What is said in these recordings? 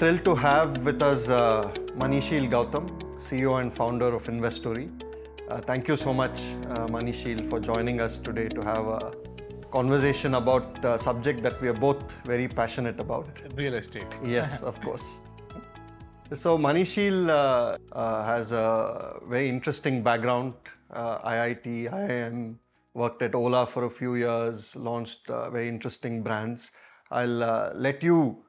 thrilled to have with us Manisheel Gautam, CEO and founder of Investorey. Thank you so much, Manisheel, for joining us today to have a conversation about a subject that we are both very passionate about. Real estate. Yes, of course. So Manisheel has a very interesting background, IIT, IIM, worked at Ola for a few years, launched very interesting brands. I'll let you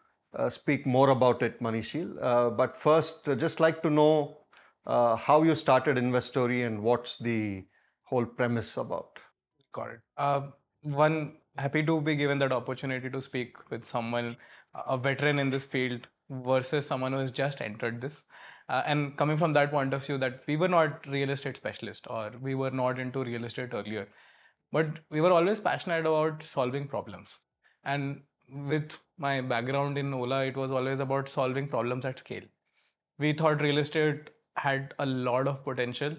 speak more about it, Manisheel. But first, just like to know how you started Investorey and what's the whole premise about. Got it. Happy to be given that opportunity to speak with someone, a veteran in this field versus someone who has just entered this. And coming from that point of view, that we were not real estate specialists or we were not into real estate earlier, but we were always passionate about solving problems. And with my background in Ola, it was always about solving problems at scale. We thought real estate had a lot of potential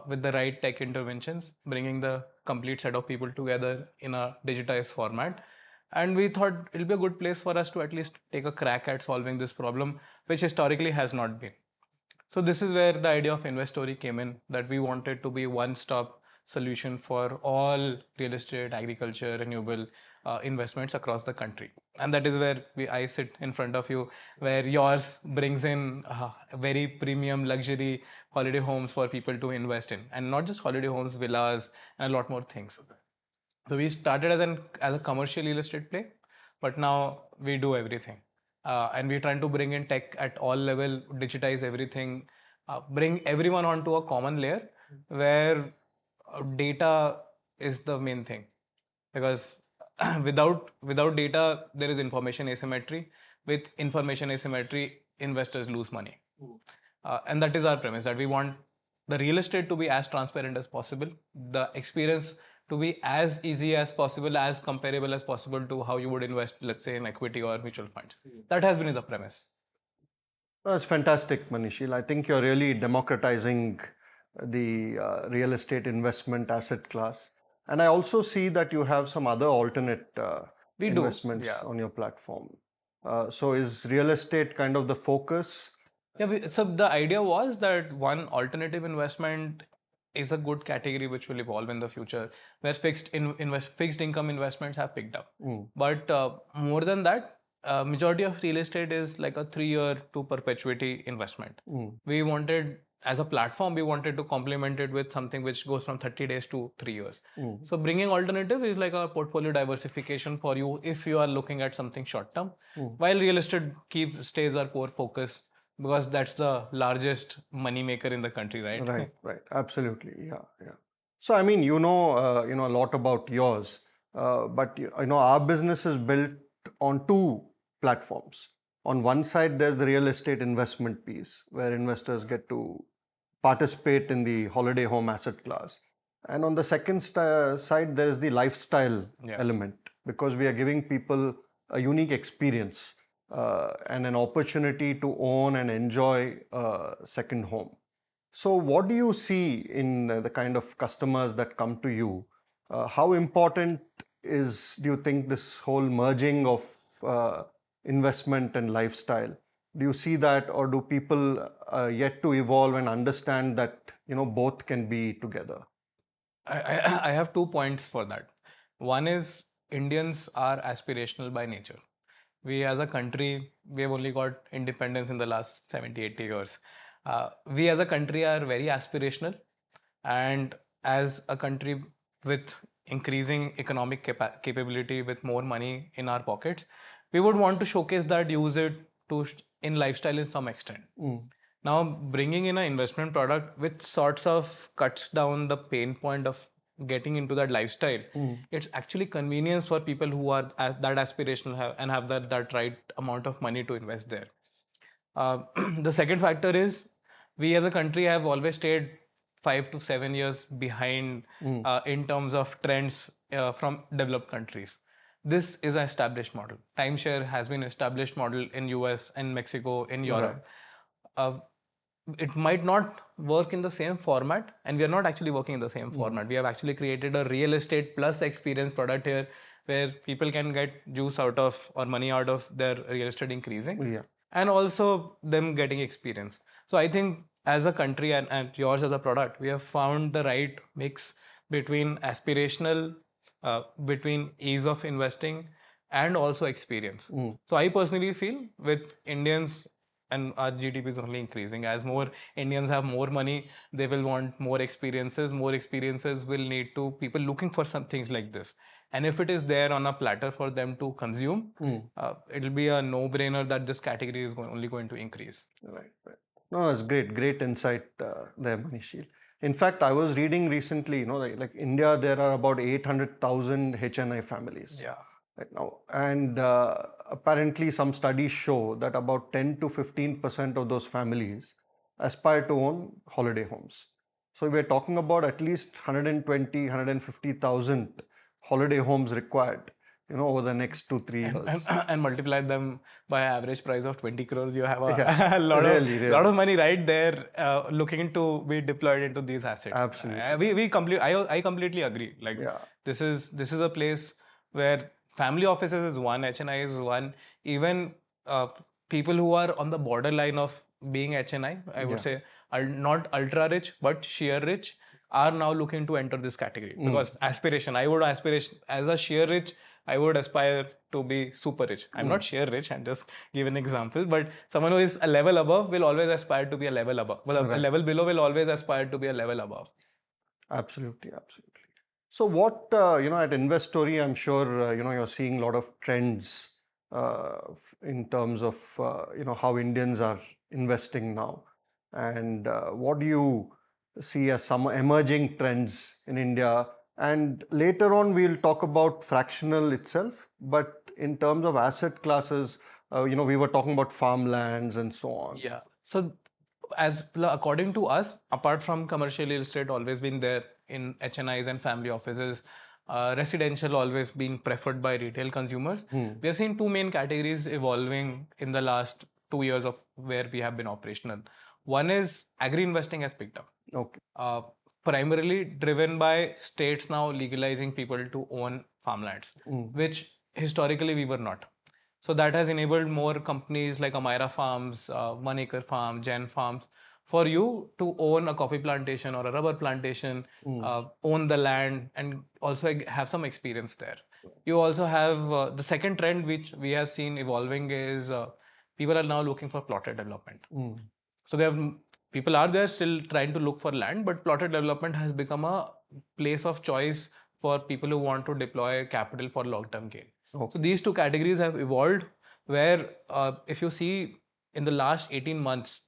with the right tech interventions, bringing the complete set of people together in a digitized format. And we thought it'll be a good place for us to at least take a crack at solving this problem, which historically has not been. So this is where the idea of Investorey came in, that we wanted to be one-stop solution for all real estate, agriculture, renewable investments across the country. And that is where I sit in front of you, where yours brings in very premium luxury holiday homes for people to invest in, and not just holiday homes, villas, and a lot more things. So we started as a commercial real estate play, but now we do everything. And we're trying to bring in tech at all level, digitize everything, bring everyone onto a common layer where data is the main thing. Because without data, there is information asymmetry. With information asymmetry, investors lose money. And that is our premise, that we want the real estate to be as transparent as possible, the experience to be as easy as possible, as comparable as possible to how you would invest, let's say, in equity or mutual funds. That has been the premise. That's fantastic, Manisheel. I think you're really democratizing the real estate investment asset class. And I also see that you have some other alternate investments on your platform. So is real estate kind of the focus? Yeah, so the idea was that one alternative investment is a good category which will evolve in the future, where fixed income investments have picked up. But more than that, majority of real estate is like a 3-year to perpetuity investment. We wanted, as a platform, we wanted to complement it with something which goes from 30 days to 3 years. So bringing alternative is like a portfolio diversification for you if you are looking at something short term, while real estate stays our core focus, because that's the largest money maker in the country, right? Right. Absolutely. Yeah. So, I mean, you know a lot about yours, but our business is built on two platforms. On one side, there's the real estate investment piece, where investors get to participate in the holiday home asset class. And on the second side, there is the lifestyle element, because we are giving people a unique experience and an opportunity to own and enjoy a second home. So what do you see in the kind of customers that come to you? How important do you think, this whole merging of investment and lifestyle? Do you see that, or do people yet to evolve and understand that both can be together? I have 2 points for that. One is, Indians are aspirational by nature. We as a country, we have only got independence in the last 70-80 years. We as a country are very aspirational, and as a country with increasing economic capability, with more money in our pockets, we would want to showcase that, use it in lifestyle in some extent. Now, bringing in an investment product which sorts of cuts down the pain point of getting into that lifestyle, it's actually convenience for people who are that aspirational and have that right amount of money to invest there. The second factor is, we as a country have always stayed 5 to 7 years behind in terms of trends from developed countries. This is an established model. Timeshare has been an established model in US, in Mexico, in Europe. It might not work in the same format, and we are not actually working in the same format. We have actually created a real estate plus experience product here, where people can get juice out of, or money out of, their real estate increasing. and also them getting experience. So I think as a country and yours as a product, we have found the right mix between aspirational, between ease of investing, and also experience. So I personally feel with Indians, and our GDP is only increasing. As more Indians have more money, they will want more experiences. More experiences will need to people looking for some things like this. And if it is there on a platter for them to consume, it'll be a no-brainer that this category is only going to increase. Right, right. No, that's great insight there, Manisheel. In fact, I was reading recently, like India, there are about 800,000 HNI families. Yeah. Right now, and apparently some studies show that about 10 to 15% of those families aspire to own holiday homes. So we're talking about at least 120, 150,000 holiday homes required, over the next 2-3 years. And multiply them by average price of 20 crores, you have a, Yeah, a lot really. of money right there, looking to be deployed into these assets. Absolutely. I completely agree. Like, Yeah. this is a place where family offices is one, HNI is one. Even people who are on the borderline of being HNI, I would say, are not ultra rich but sheer rich, are now looking to enter this category. Because aspiration, I would aspiration as a sheer rich, I would aspire to be super rich. I'm not sheer rich, I'm just giving an example, but someone who is a level above will always aspire to be a level above. Well, a level below will always aspire to be a level above. Absolutely. So what, at Investorey, I'm sure, you're seeing a lot of trends in terms of, how Indians are investing now. And what do you see as some emerging trends in India? And later on, we'll talk about fractional itself. But in terms of asset classes, we were talking about farmlands and so on. Yeah. So according to us, apart from commercial real estate always been there in HNIs and family offices, residential always been preferred by retail consumers. We have seen two main categories evolving in the last 2 years of where we have been operational. One is agri investing has picked up. Okay. Primarily driven by states now legalizing people to own farmlands, which historically we were not. So that has enabled more companies like Amira Farms, 1 Acre Farm, Gen Farms, for you to own a coffee plantation or a rubber plantation, own the land, and also have some experience there. You also have the second trend which we have seen evolving is people are now looking for plotted development. So people are there still trying to look for land, but plotted development has become a place of choice for people who want to deploy capital for long-term gain. Okay. So these two categories have evolved where if you see in the last 18 months,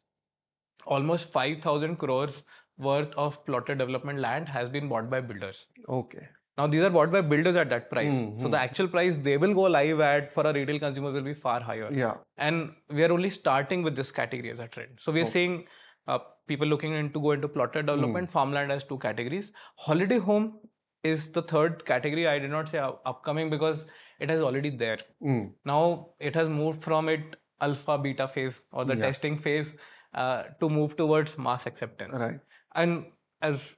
almost 5,000 crores worth of plotted development land has been bought by builders. Okay. Now these are bought by builders at that price. So the actual price they will go live at for a retail consumer will be far higher. Yeah. And we are only starting with this category as a trend. So we are seeing people looking to go into plotted development. Farmland has two categories. Holiday home is the third category. I did not say upcoming because it is already there. Now it has moved from its alpha beta phase or the testing phase to move towards mass acceptance. Right. And as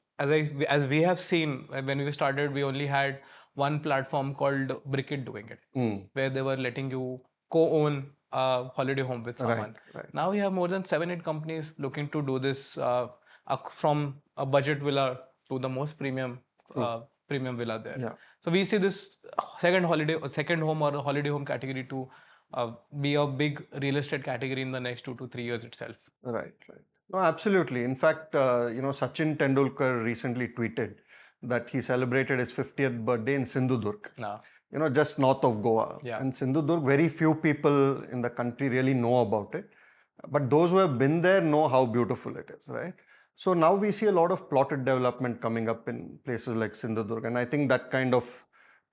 we have seen when we started, we only had one platform called Brickit doing it, where they were letting you co-own a holiday home with someone. Right. Now we have more than 7-8 companies looking to do this from a budget villa to the most premium villa there. Yeah. So we see this second home or holiday home category to be a big real estate category in the next 2 to 3 years itself. Right. No, absolutely. In fact, Sachin Tendulkar recently tweeted that he celebrated his 50th birthday in Sindhudurg. Just north of Goa. Yeah. And Sindhudurg, very few people in the country really know about it. But those who have been there know how beautiful it is, right? So now we see a lot of plotted development coming up in places like Sindhudurg. And I think that kind of...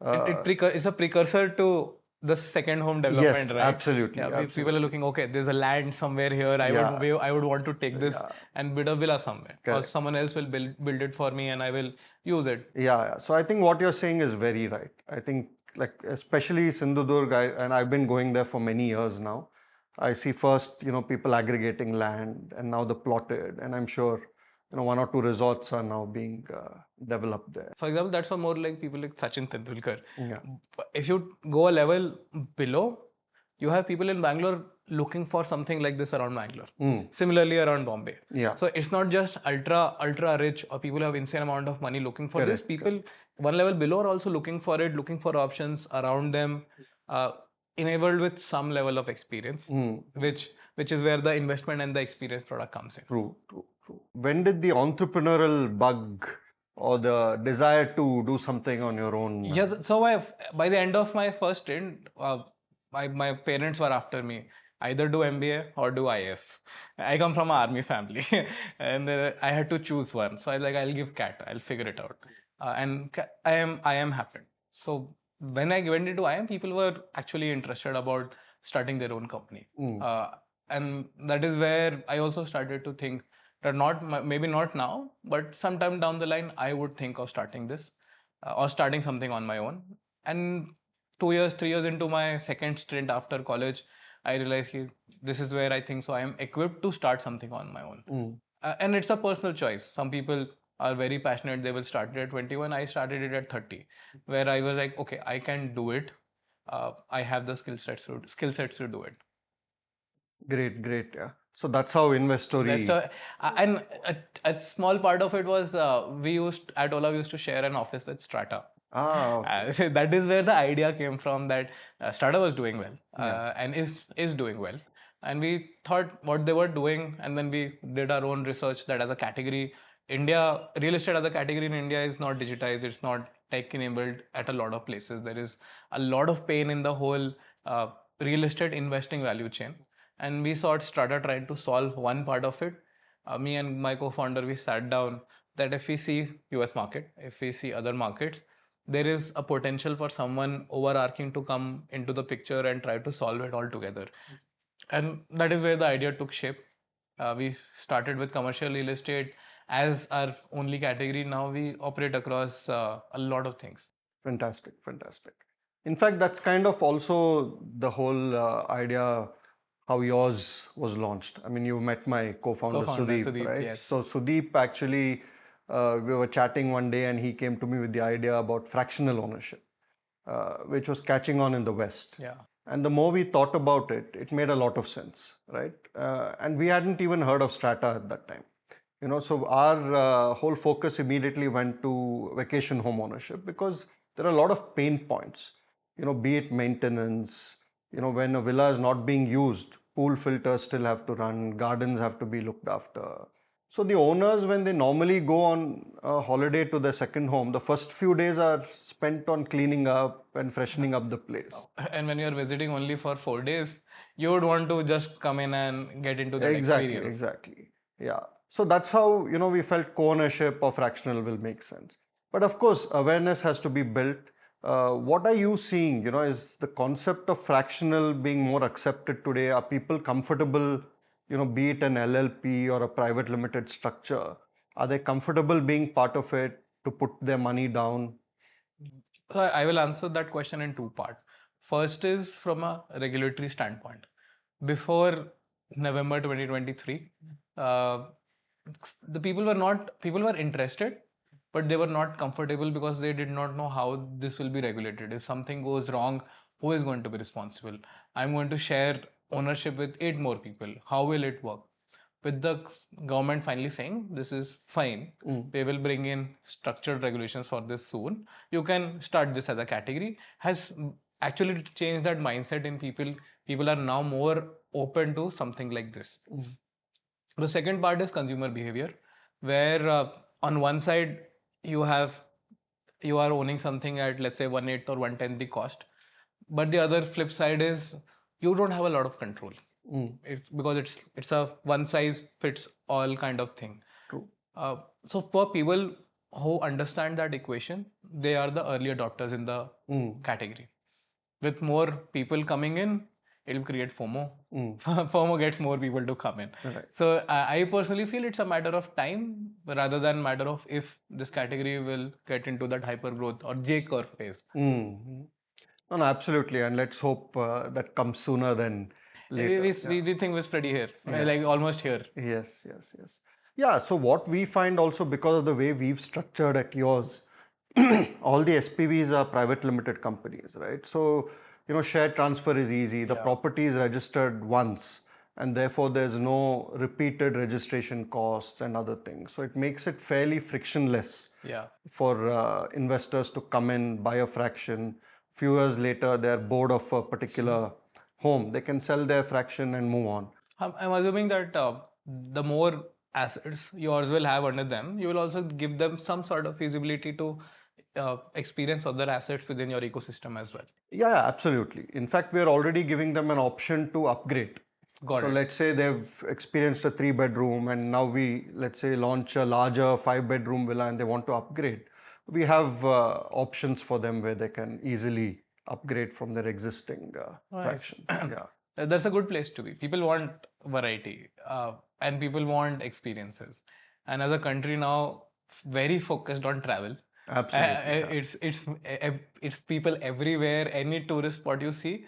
it's a precursor to the second home development, right? Absolutely. People are looking, okay, there's a land somewhere here. I would want to take this and build a villa somewhere. Correct. Or someone else will build it for me and I will use it. Yeah. So I think what you're saying is very right. I think especially Sindhudurg, and I've been going there for many years now. I see first, people aggregating land and now the plotted, and I'm sure, 1 or 2 resorts are now being developed there. For example, that's for more like people like Sachin Tendulkar. Yeah. If you go a level below, you have people in Bangalore looking for something like this around Bangalore. Mm. Similarly around Bombay. Yeah. So it's not just ultra rich or people who have insane amount of money looking for this. Correct, People one level below are also looking for it, looking for options around them, enabled with some level of experience, Mm. which is where the investment and the experience product comes in. True. When did the entrepreneurial bug or the desire to do something on your own? Yeah, so by the end of my first stint, my parents were after me, either do MBA or do IAS. I come from an army family, and I had to choose one. So I was like, I'll give CAT, I'll figure it out. And I am happy. So when I went into IM, people were actually interested about starting their own company. And that is where I also started to think that maybe not now, but sometime down the line, I would think of starting this. Or starting something on my own. And 3 years into my second stint after college, I realized this is where I think so I am equipped to start something on my own. And it's a personal choice. Some people are very passionate, they will start it at 21. I started it at 30, where I was like, okay, I can do it. I have the skill sets to do it. Great. Yeah. So that's how Investorey. And a small part of it was at Ola we used to share an office with Strata. Okay. That is where the idea came from, that Strata was doing well and is doing well. And we thought what they were doing, and then we did our own research that as a category, real estate as a category in India is not digitized, it's not tech enabled at a lot of places. There is a lot of pain in the whole real estate investing value chain. And we saw Strata trying to solve one part of it. Me and my co-founder, we sat down that if we see US market, if we see other markets, there is a potential for someone overarching to come into the picture and try to solve it all together. And that is where the idea took shape. We started with commercial real estate as our only category. Now we operate across a lot of things. Fantastic. In fact, that's kind of also the whole idea how yours was launched. I mean, you met my co-founder Sudeep, right? Yes. So Sudeep actually, we were chatting one day and he came to me with the idea about fractional ownership, which was catching on in the West. Yeah. And the more we thought about it, it made a lot of sense, right? And we hadn't even heard of Strata at that time. So our whole focus immediately went to vacation home ownership because there are a lot of pain points, be it maintenance, when a villa is not being used, pool filters still have to run, gardens have to be looked after. So the owners, when they normally go on a holiday to their second home, the first few days are spent on cleaning up and freshening up the place. And when you're visiting only for 4 days, you would want to just come in and get into that experience. Exactly. Yeah. So that's how, we felt co-ownership or fractional will make sense. But of course, awareness has to be built. What are you seeing, is the concept of fractional being more accepted today? Are people comfortable, be it an LLP or a private limited structure? Are they comfortable being part of it to put their money down? So I will answer that question in two parts. First is from a regulatory standpoint. Before November 2023, the people were interested, but they were not comfortable because they did not know how this will be regulated. If something goes wrong, who is going to be responsible? I'm going to share ownership with 8 more people. How will it work? With the government finally saying this is fine, we will bring in structured regulations for this soon. You can start this as a category, has actually changed that mindset in people. People are now more open to something like this. The second part is consumer behavior, where on one side you are owning something at, let's say, 1/8 or 1/10 the cost, but the other flip side is you don't have a lot of control. Because it's a one size fits all kind of thing. True. So for people who understand that equation, they are the early adopters in the category. With more people coming in, it will create FOMO. FOMO gets more people to come in. Right. So I personally feel it's a matter of time rather than matter of if this category will get into that hyper growth or J curve phase. No, absolutely, and let's hope that comes sooner than later. We think we're pretty here, like almost here. Yes. Yeah, so what we find also, because of the way we've structured at yours, all the SPVs are private limited companies, right? So, share transfer is easy. The Yeah. property is registered once, and therefore there's no repeated registration costs and other things. So it makes it fairly frictionless Yeah. for investors to come in, buy a fraction. Few years later, they're bored of a particular home. They can sell their fraction and move on. I'm assuming that the more assets yours will have under them, you will also give them some sort of feasibility to experience other assets within your ecosystem as well. Yeah, absolutely. In fact, we're already giving them an option to upgrade. Got So it. let's say they've experienced a 3-bedroom and now we, let's say, launch a larger 5-bedroom villa and they want to upgrade. We have options for them where they can easily upgrade from their existing Nice. fraction. Yeah. That's a good place to be. People want variety and people want experiences. And as a country now, very focused on travel. Absolutely. It's people everywhere. Any tourist spot you see,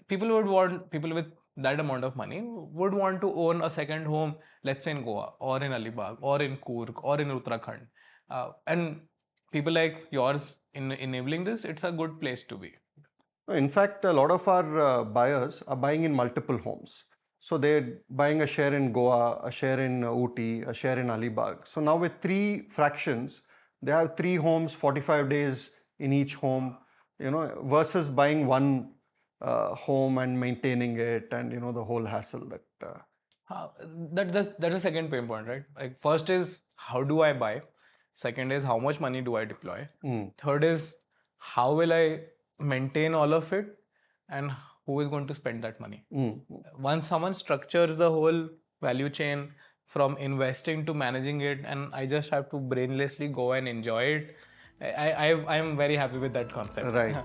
people would want, people with that amount of money would want to own a second home, let's say in Goa or in Alibag or in Coorg or in Uttarakhand. And people like yours in enabling this, it's a good place to be. In fact, a lot of our buyers are buying in multiple homes. So they're buying a share in Goa, a share in Ooty, a share in Alibag. So now with 3 fractions, they have 3 homes, 45 days in each home, versus buying one home and maintaining it and, the whole hassle that. That's the second pain point, right? Like first is how do I buy? Second is how much money do I deploy? Third is how will I maintain all of it, and who is going to spend that money? Once someone structures the whole value chain from investing to managing it, and I just have to brainlessly go and enjoy it, I am very happy with that concept. Right.